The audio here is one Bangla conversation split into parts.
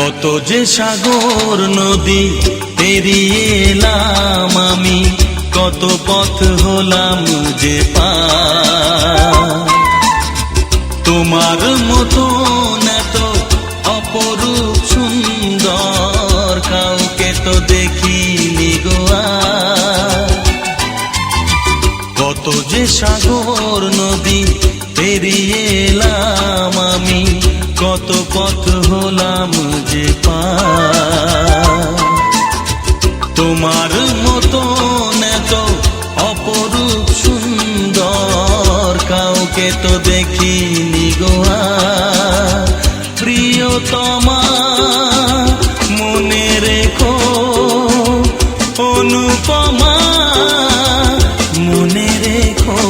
কত যে সাগর নদী পেরিয়ে এলাম আমি, কত পথ হলাম যে পার। তোমার মতন এত অপরূপ সুন্দর কাউকে তো দেখিনি গো আর। কত যে সাগর নদী পেরিয়ে এলাম আমি, কত পথ হলাম যে পার। তোমার মতন এত অপরূপ সুন্দর কাউকে তো দেখিনি গো আর। প্রিয়তমা মনে রেখো, অনুপমা মনে রেখো।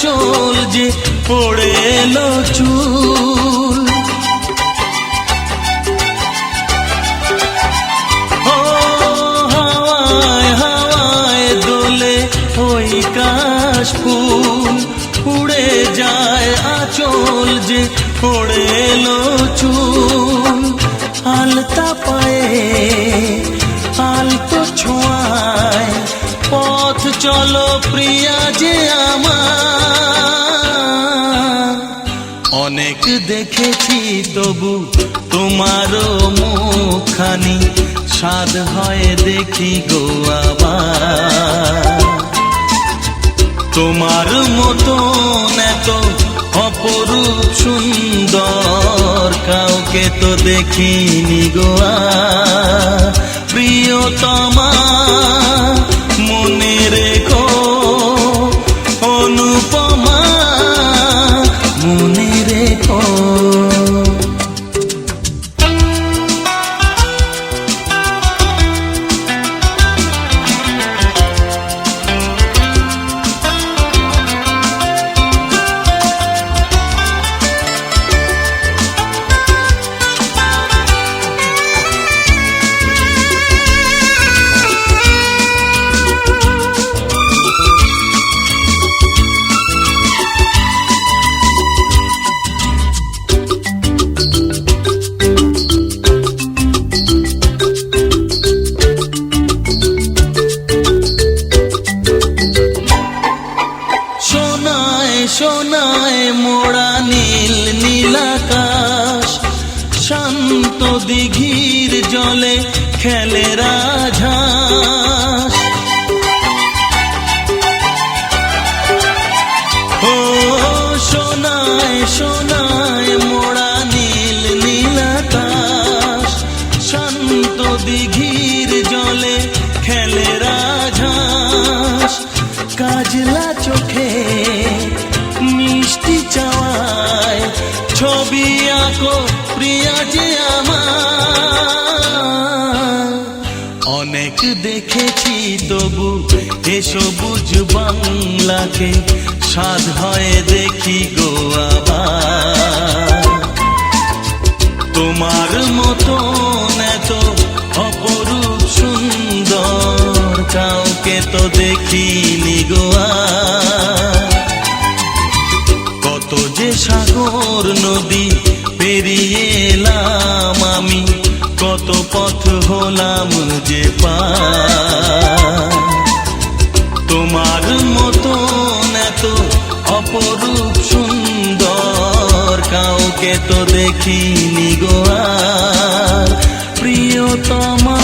চল যে পড়ে এলো চুল, ও হাওয়ায় হাওয়ায় দোলে ওই কাশ ফুল। উড়ে যায় আঁচল যে পড়ে এলো চুল। আলতা পায়ে আলতো ছোঁয়ায় পথ চলো প্রিয়া যে আমার। অনেক দেখেছি তবু তোমারও মুখখানি, স্বাদ হয় দেখি গো আবার। তোমার মতন এত অপরূপ সুন্দর কাউকে তো দেখিনি গো আর। প্রিয়তমা মনে রেখো, অনুপমা মনে রেখো। সোনায় মোড়া নীল নীলাকাশ, শান্ত দিঘির জলে খেলে রাজহাঁস। ও সোনায় সোনায় মোড়া নীল নীলাকাশ, শান্ত দিঘির জলে খেলে রাজহাঁস। কাজলা চোখে মিষ্টি চাওয়ায় ছবি আঁকো প্রিয়া যে আমার। অনেক দেখেছি তবু এ সবুজ বাংলাকে, স্বাদ হয় দেখি গো আবার। তোমার মতন এত অপরূপ সুন্দর কাউকে তো দেখিনি গো আর। কত যে সাগর নদী পেরিয়ে এলাম আমি, কত পথ হলাম যে পার। তোমার মতন এত অপরূপ সুন্দর কাউকে তো দেখিনি গো আর। প্রিয়তমা।